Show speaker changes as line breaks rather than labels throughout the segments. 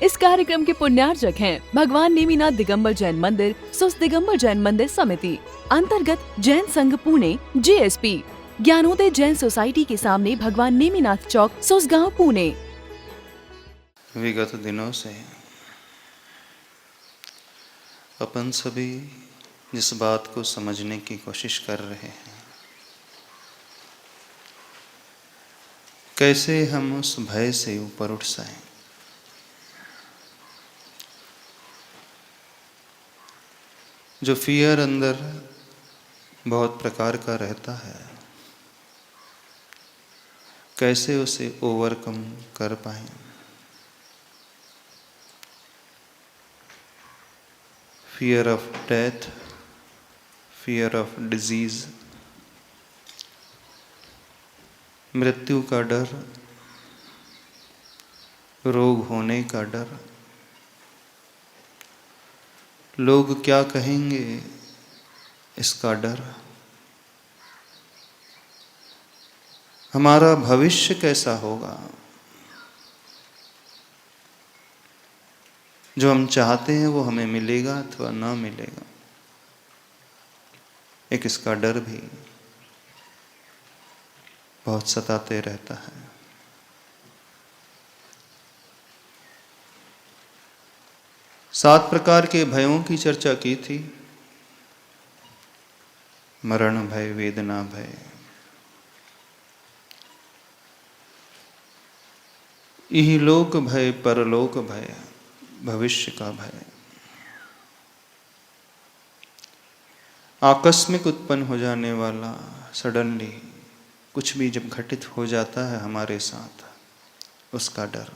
इस कार्यक्रम के पुण्यार्जक हैं भगवान नेमिनाथ दिगंबर जैन मंदिर, सुस दिगंबर जैन मंदिर समिति, अंतर्गत जैन संघ पुणे JSP, ज्ञानोदय जैन सोसाइटी के सामने भगवान नेमिनाथ चौक, सुसगांव, पुणे।
विगत दिनों से अपन सभी जिस बात को समझने की कोशिश कर रहे हैं, कैसे हम उस भय से ऊपर उठ जाएं। जो फियर अंदर बहुत प्रकार का रहता है, कैसे उसे ओवरकम कर पाएं। Fear of death, fear of disease, मृत्यु का डर, रोग होने का डर, लोग क्या कहेंगे इसका डर, हमारा भविष्य कैसा होगा, जो हम चाहते हैं वो हमें मिलेगा अथवा ना मिलेगा, एक इसका डर भी बहुत सताते रहता है। सात प्रकार के भयों की चर्चा की थी। मरण भय, वेदना भय, इहलोक भय, परलोक भय, भविष्य का भय, आकस्मिक उत्पन्न हो जाने वाला, सडनली कुछ भी जब घटित हो जाता है हमारे साथ, उसका डर।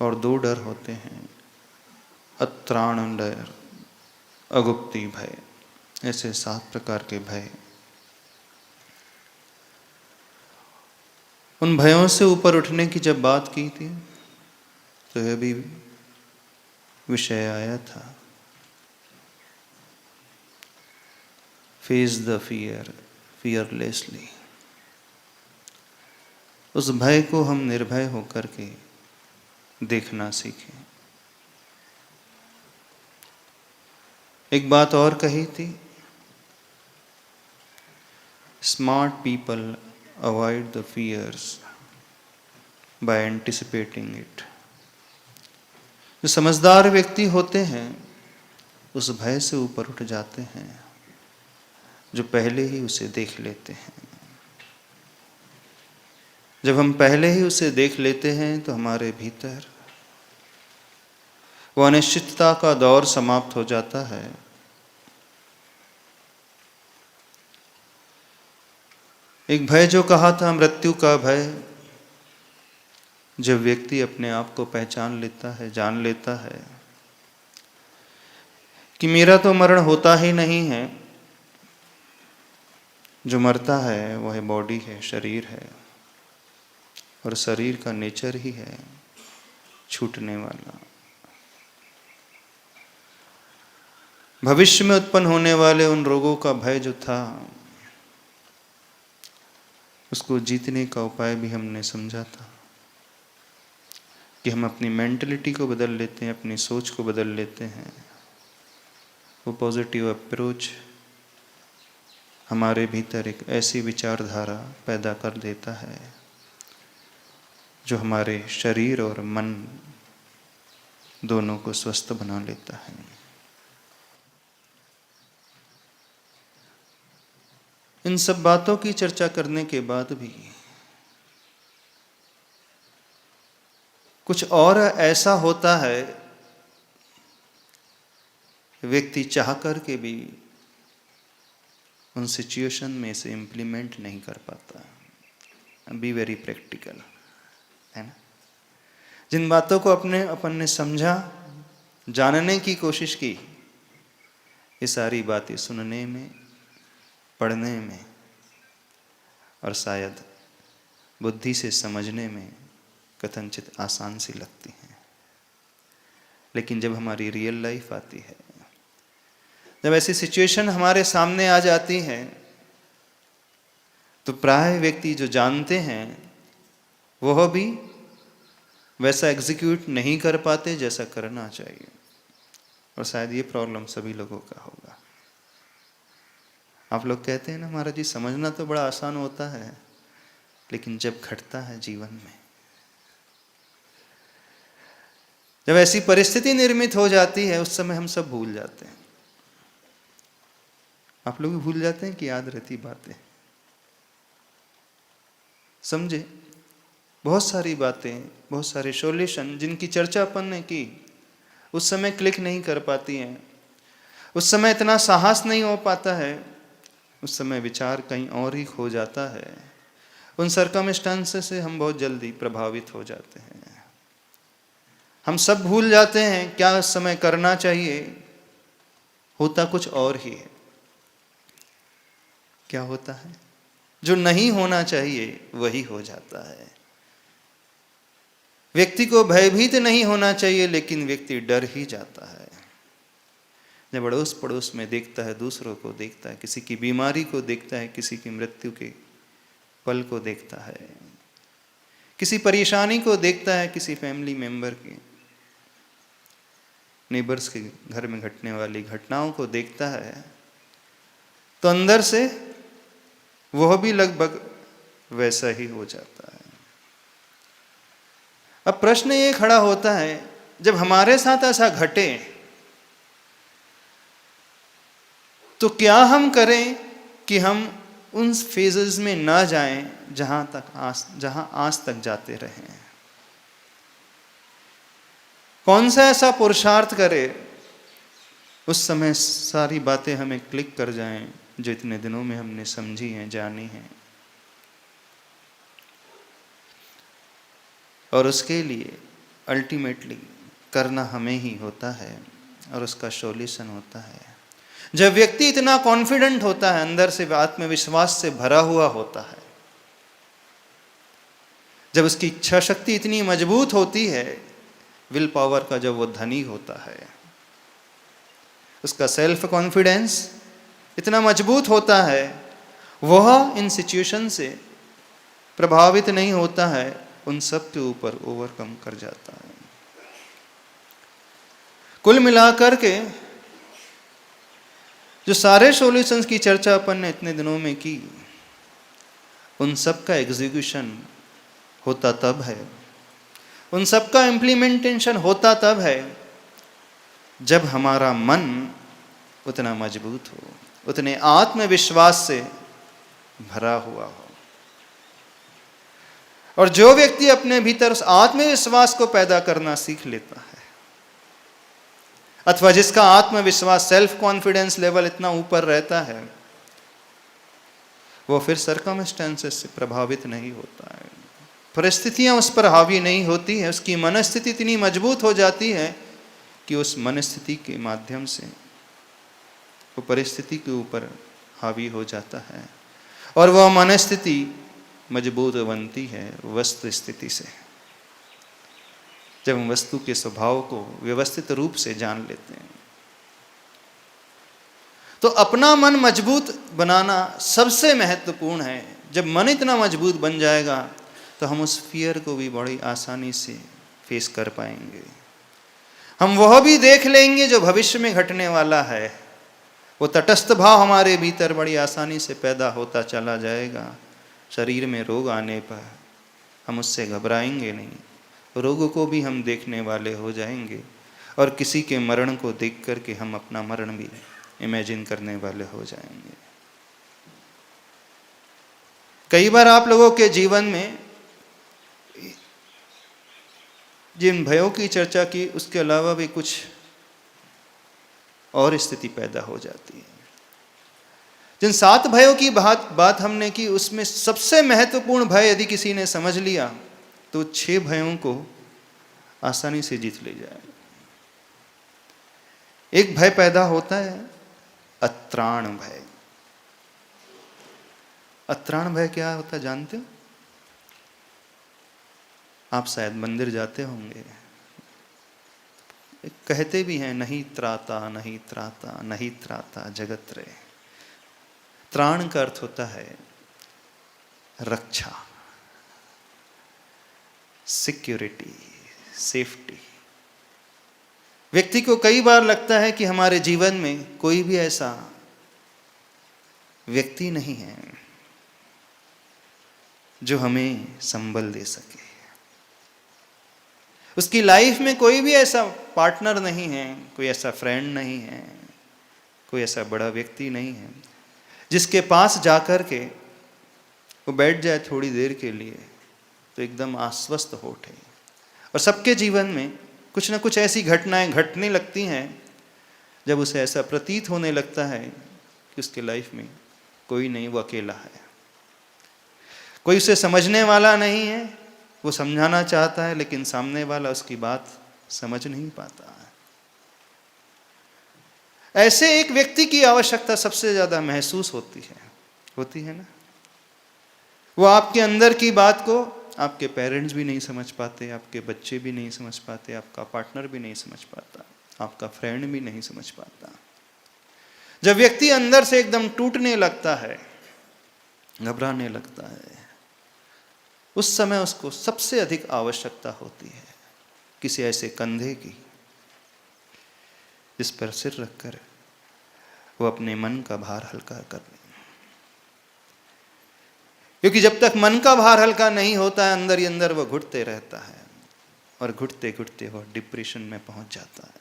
और दो डर होते हैं, अत्राण डर, अगुप्ती भय। ऐसे सात प्रकार के भय। उन भयों से ऊपर उठने की जब बात की थी तो यह भी विषय आया था, फेस द फियर फियरलेसली। उस भय को हम निर्भय होकर के देखना सीखें। एक बात और कही थी, smart people avoid the fears by anticipating it. जो समझदार व्यक्ति होते हैं उस भय से ऊपर उठ जाते हैं जो पहले ही उसे देख लेते हैं। जब हम पहले ही उसे देख लेते हैं तो हमारे भीतर वो अनिश्चितता का दौर समाप्त हो जाता है। एक भय जो कहा था, मृत्यु का भय, जब व्यक्ति अपने आप को पहचान लेता है, जान लेता है कि मेरा तो मरण होता ही नहीं है, जो मरता है वह बॉडी है, शरीर है, और शरीर का नेचर ही है छूटने वाला। भविष्य में उत्पन्न होने वाले उन रोगों का भय जो था, उसको जीतने का उपाय भी हमने समझा था कि हम अपनी मेंटलिटी को बदल लेते हैं, अपनी सोच को बदल लेते हैं। वो पॉजिटिव अप्रोच हमारे भीतर एक ऐसी विचारधारा पैदा कर देता है जो हमारे शरीर और मन दोनों को स्वस्थ बना लेता है। इन सब बातों की चर्चा करने के बाद भी कुछ और ऐसा होता है, व्यक्ति चाह कर के भी उन सिचुएशन में से इम्प्लीमेंट नहीं कर पाता। बी वेरी प्रैक्टिकल, है ना। जिन बातों को अपन ने समझा, जानने की कोशिश की, ये सारी बातें सुनने में, पढ़ने में और शायद बुद्धि से समझने में कथनचित आसान सी लगती हैं, लेकिन जब हमारी रियल लाइफ आती है, जब ऐसी सिचुएशन हमारे सामने आ जाती है, तो प्राय व्यक्ति जो जानते हैं वह भी वैसा एग्जीक्यूट नहीं कर पाते जैसा करना चाहिए। और शायद ये प्रॉब्लम सभी लोगों का होगा। आप लोग कहते हैं ना महाराज जी, समझना तो बड़ा आसान होता है, लेकिन जब घटता है जीवन में, जब ऐसी परिस्थिति निर्मित हो जाती है, उस समय हम सब भूल जाते हैं। आप लोग भी भूल जाते हैं कि याद रहती बातें? समझे? बहुत सारी बातें, बहुत सारे सॉल्यूशन जिनकी चर्चा अपन ने की, उस समय क्लिक नहीं कर पाती हैं, उस समय इतना साहस नहीं हो पाता है, उस समय विचार कहीं और ही खो जाता है। उन सर्कमस्टेंसेस से हम बहुत जल्दी प्रभावित हो जाते हैं। हम सब भूल जाते हैं क्या उस समय करना चाहिए, होता कुछ और ही है। क्या होता है? जो नहीं होना चाहिए वही हो जाता है। व्यक्ति को भयभीत नहीं होना चाहिए, लेकिन व्यक्ति डर ही जाता है। जब अड़ोस पड़ोस में देखता है, दूसरों को देखता है, किसी की बीमारी को देखता है, किसी की मृत्यु के पल को देखता है, किसी परेशानी को देखता है, किसी फैमिली मेंबर की, नेबर्स के घर में घटने वाली घटनाओं को देखता है, तो अंदर से वह भी लगभग वैसा ही हो जाता है। अब प्रश्न ये खड़ा होता है, जब हमारे साथ ऐसा घटे तो क्या हम करें कि हम उन फेजेस में ना जाएं जहां आज तक जाते रहे। कौन सा ऐसा पुरुषार्थ करे उस समय सारी बातें हमें क्लिक कर जाएं जो इतने दिनों में हमने समझी हैं, जानी हैं। और उसके लिए अल्टीमेटली करना हमें ही होता है, और उसका सॉल्यूशन होता है जब व्यक्ति इतना कॉन्फिडेंट होता है, अंदर से आत्मविश्वास से भरा हुआ होता है, जब उसकी इच्छा शक्ति इतनी मजबूत होती है, विल पावर का जब वो धनी होता है, उसका सेल्फ कॉन्फिडेंस इतना मजबूत होता है, वह इन सिचुएशन से प्रभावित नहीं होता है, उन सब के ऊपर ओवरकम कर जाता है। कुल मिलाकर के जो सारे सॉल्यूशंस की चर्चा अपन ने इतने दिनों में की, उन सब का एग्जीक्यूशन होता तब है, उन सब का इम्प्लीमेंटेशन होता तब है जब हमारा मन उतना मजबूत हो, उतने आत्मविश्वास से भरा हुआ हो। और जो व्यक्ति अपने भीतर उस आत्मविश्वास को पैदा करना सीख लेता है, अथवा जिसका आत्मविश्वास सेल्फ कॉन्फिडेंस लेवल इतना ऊपर रहता है, वो फिर सर्कमस्टेंसेस से प्रभावित नहीं होता है, परिस्थितियां उस पर हावी नहीं होती है। उसकी मनस्थिति इतनी मजबूत हो जाती है कि उस मनस्थिति के माध्यम से वो परिस्थिति के ऊपर हावी हो जाता है, और वह मनस्थिति मजबूत बनती है वस्तु स्थिति से। जब हम वस्तु के स्वभाव को व्यवस्थित रूप से जान लेते हैं, तो अपना मन मजबूत बनाना सबसे महत्वपूर्ण है। जब मन इतना मजबूत बन जाएगा तो हम उस फियर को भी बड़ी आसानी से फेस कर पाएंगे। हम वह भी देख लेंगे जो भविष्य में घटने वाला है। वो तटस्थ भाव हमारे भीतर बड़ी आसानी से पैदा होता चला जाएगा। शरीर में रोग आने पर हम उससे घबराएंगे नहीं, रोग को भी हम देखने वाले हो जाएंगे, और किसी के मरण को देख करके हम अपना मरण भी इमेजिन करने वाले हो जाएंगे। कई बार आप लोगों के जीवन में जिन भयों की चर्चा की, उसके अलावा भी कुछ और स्थिति पैदा हो जाती है। जिन 7 भयों की बात हमने की, उसमें सबसे महत्वपूर्ण भय यदि किसी ने समझ लिया तो 6 भयों को आसानी से जीत ले जाए। एक भय पैदा होता है अत्राण भय। अत्राण भय क्या होता है जानते हो? आप शायद मंदिर जाते होंगे, कहते भी हैं नहीं त्राता नहीं त्राता नहीं त्राता जगत रे। त्राण का अर्थ होता है रक्षा, सिक्योरिटी, सेफ्टी। व्यक्ति को कई बार लगता है कि हमारे जीवन में कोई भी ऐसा व्यक्ति नहीं है जो हमें संबल दे सके। उसकी लाइफ में कोई भी ऐसा पार्टनर नहीं है, कोई ऐसा फ्रेंड नहीं है, कोई ऐसा बड़ा व्यक्ति नहीं है जिसके पास जाकर के वो बैठ जाए थोड़ी देर के लिए तो एकदम आश्वस्त हो उठे। और सबके जीवन में कुछ ना कुछ ऐसी घटनाएं घटने लगती हैं जब उसे ऐसा प्रतीत होने लगता है कि उसके लाइफ में कोई नहीं, वो अकेला है, कोई उसे समझने वाला नहीं है। वो समझाना चाहता है लेकिन सामने वाला उसकी बात समझ नहीं पाता है। ऐसे एक व्यक्ति की आवश्यकता सबसे ज्यादा महसूस होती है ना। वो आपके अंदर की बात को आपके पेरेंट्स भी नहीं समझ पाते, आपके बच्चे भी नहीं समझ पाते, आपका पार्टनर भी नहीं समझ पाता, आपका फ्रेंड भी नहीं समझ पाता। जब व्यक्ति अंदर से एकदम टूटने लगता है, घबराने लगता है, उस समय उसको सबसे अधिक आवश्यकता होती है किसी ऐसे कंधे की जिस पर सिर रखकर वो अपने मन का भार हल्का कर ले। क्योंकि जब तक मन का भार हल्का नहीं होता है, अंदर ही अंदर वो घुटते रहता है और घुटते घुटते वो डिप्रेशन में पहुंच जाता है।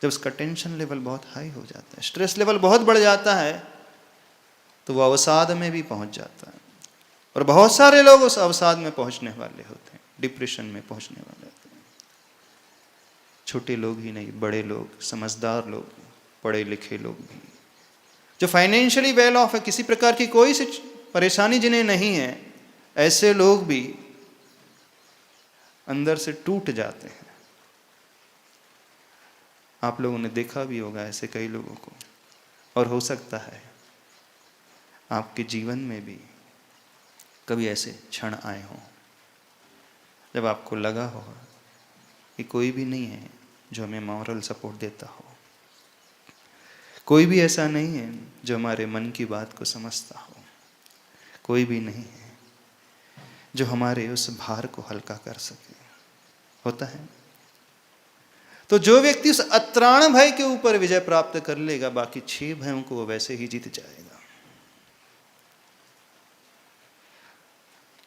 जब उसका टेंशन लेवल बहुत हाई हो जाता है, स्ट्रेस लेवल बहुत बढ़ जाता है, तो वो अवसाद में भी पहुंच जाता है। और बहुत सारे लोग उस अवसाद में पहुंचने वाले होते हैं, डिप्रेशन में पहुंचने वाले होते हैं। छोटे लोग ही नहीं, बड़े लोग, समझदार लोग, पढ़े लिखे लोग भी, जो फाइनेंशियली वेल ऑफ है, किसी प्रकार की कोई सी परेशानी जिन्हें नहीं है, ऐसे लोग भी अंदर से टूट जाते हैं। आप लोगों ने देखा भी होगा ऐसे कई लोगों को। और हो सकता है आपके जीवन में भी कभी ऐसे क्षण आए हों जब आपको लगा होगा कि कोई भी नहीं है जो हमें मॉरल सपोर्ट देता हो, कोई भी ऐसा नहीं है जो हमारे मन की बात को समझता हो, कोई भी नहीं है जो हमारे उस भार को हल्का कर सके। होता है तो जो व्यक्ति उस अत्राण भय के ऊपर विजय प्राप्त कर लेगा, बाकी 6 भयों को वो वैसे ही जीत जाएगा।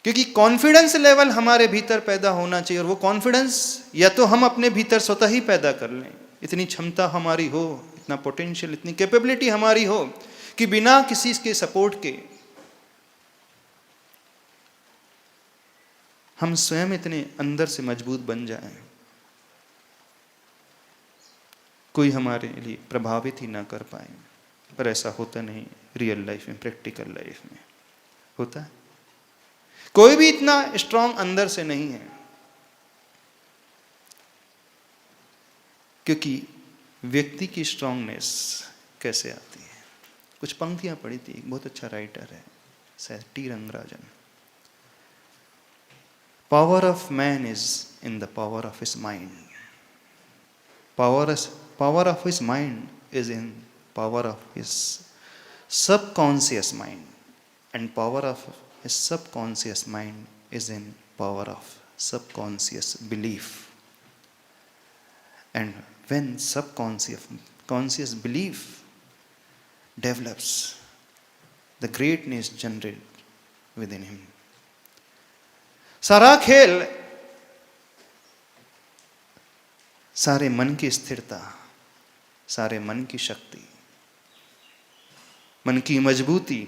क्योंकि कॉन्फिडेंस लेवल हमारे भीतर पैदा होना चाहिए, और वो कॉन्फिडेंस या तो हम अपने भीतर स्वतः ही पैदा कर लें, इतनी क्षमता हमारी हो, इतना पोटेंशियल, इतनी कैपेबिलिटी हमारी हो कि बिना किसी के सपोर्ट के हम स्वयं इतने अंदर से मजबूत बन जाएं, कोई हमारे लिए प्रभावित ही ना कर पाए। पर ऐसा होता नहीं रियल लाइफ में, प्रैक्टिकल लाइफ में होता है। कोई भी इतना स्ट्रांग अंदर से नहीं है, क्योंकि व्यक्ति की स्ट्रांगनेस कैसे आती है। कुछ पंक्तियां पढ़ी थी, एक बहुत अच्छा राइटर है T Rangarajan. Power of man is in the power of his mind, power of his mind is in power of his subconscious mind, and power of his subconscious mind is in power of subconscious belief. And when conscious belief develops, the greatness generates within him. सारा खेल, सारे मन की स्थिरता, सारे मन की शक्ति, मन की मजबूती,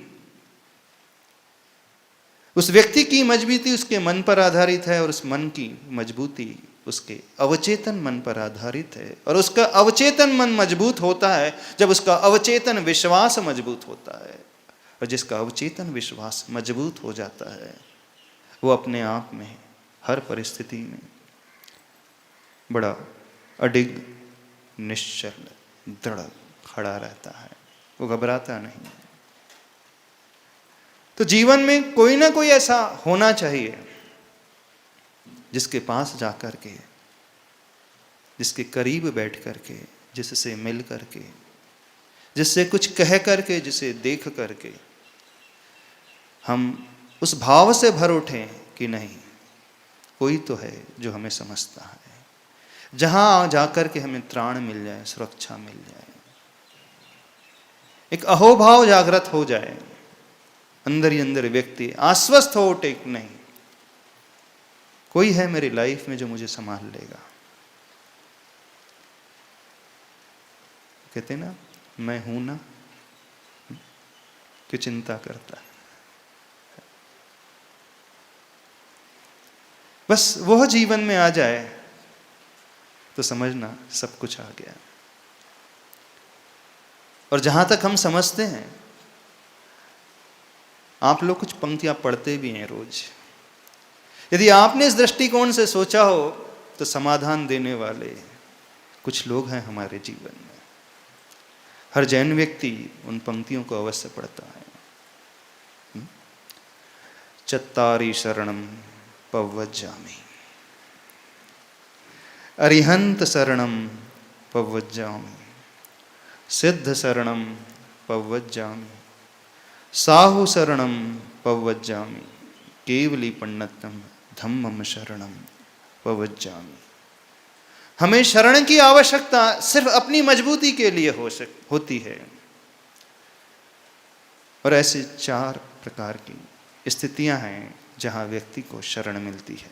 उस व्यक्ति की मजबूती उसके मन पर आधारित है, और उस मन की मजबूती उसके अवचेतन मन पर आधारित है। और उसका अवचेतन मन मजबूत होता है जब उसका अवचेतन विश्वास मजबूत होता है। और जिसका अवचेतन विश्वास मजबूत हो जाता है, वो अपने आप में हर परिस्थिति में बड़ा अडिग, निश्चल, दृढ़ खड़ा रहता है, वो घबराता नहीं। तो जीवन में कोई ना कोई ऐसा होना चाहिए जिसके पास जाकर के, जिसके करीब बैठ करके, जिससे मिल करके, जिससे कुछ कह करके, जिसे देख करके हम उस भाव से भर उठें कि नहीं, कोई तो है जो हमें समझता है, जहां जाकर के हमें त्राण मिल जाए, सुरक्षा मिल जाए, एक अहोभाव जागृत हो जाए, अंदर ही अंदर व्यक्ति आश्वस्त हो उठे, नहीं कोई है मेरी लाइफ में जो मुझे संभाल लेगा। कहते ना, मैं हूं ना, क्यों चिंता करता है। बस वह जीवन में आ जाए तो समझना सब कुछ आ गया। और जहां तक हम समझते हैं, आप लोग कुछ पंक्तियां पढ़ते भी हैं रोज, यदि आपने इस दृष्टिकोण से सोचा हो तो समाधान देने वाले कुछ लोग हैं हमारे जीवन में। हर जैन व्यक्ति उन पंक्तियों को अवश्य पढ़ता है। चत्तारि शरणम पव्वज्जामि, अरिहंत शरणम पव्वज्जामि, सिद्ध शरणम पव्वज्जामि, साहु शरणम पव्वज्जामि, केवली पण्डितम धम्मम शरणम पव्वज्जामि। हमें शरण की आवश्यकता सिर्फ अपनी मजबूती के लिए होती है। और ऐसे 4 प्रकार की स्थितियां हैं जहां व्यक्ति को शरण मिलती है।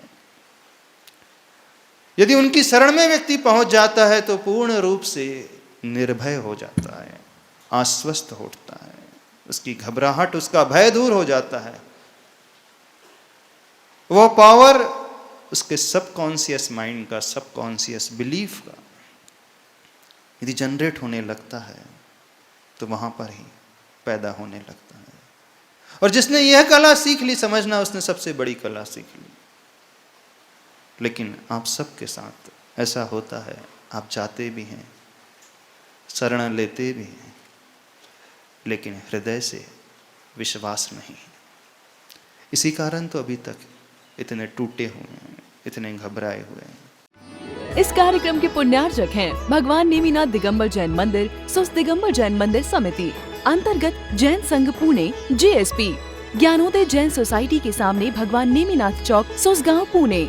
यदि उनकी शरण में व्यक्ति पहुंच जाता है तो पूर्ण रूप से निर्भय हो जाता है, आश्वस्त होता है, उसकी घबराहट, उसका भय दूर हो जाता है। वह पावर उसके सबकॉन्शियस माइंड का, सबकॉन्शियस बिलीफ का यदि जनरेट होने लगता है तो वहां पर ही पैदा होने लगता है। और जिसने यह कला सीख ली, समझना उसने सबसे बड़ी कला सीख ली। लेकिन आप सबके साथ ऐसा होता है, आप जाते भी हैं, शरण लेते भी हैं, लेकिन हृदय से विश्वास नहीं। इसी कारण तो अभी तक इतने टूटे हुए हैं, इतने घबराए हुए हैं।
इस कार्यक्रम के पुण्यार्जक हैं भगवान नेमिनाथ दिगंबर जैन मंदिर, सुस्त दिगंबर जैन मंदिर समिति, अंतर्गत जैन संघ पुणे, JSP, ज्ञानोदय जैन सोसाइटी के सामने भगवान नेमिनाथ चौक, सुसगांव, पुणे।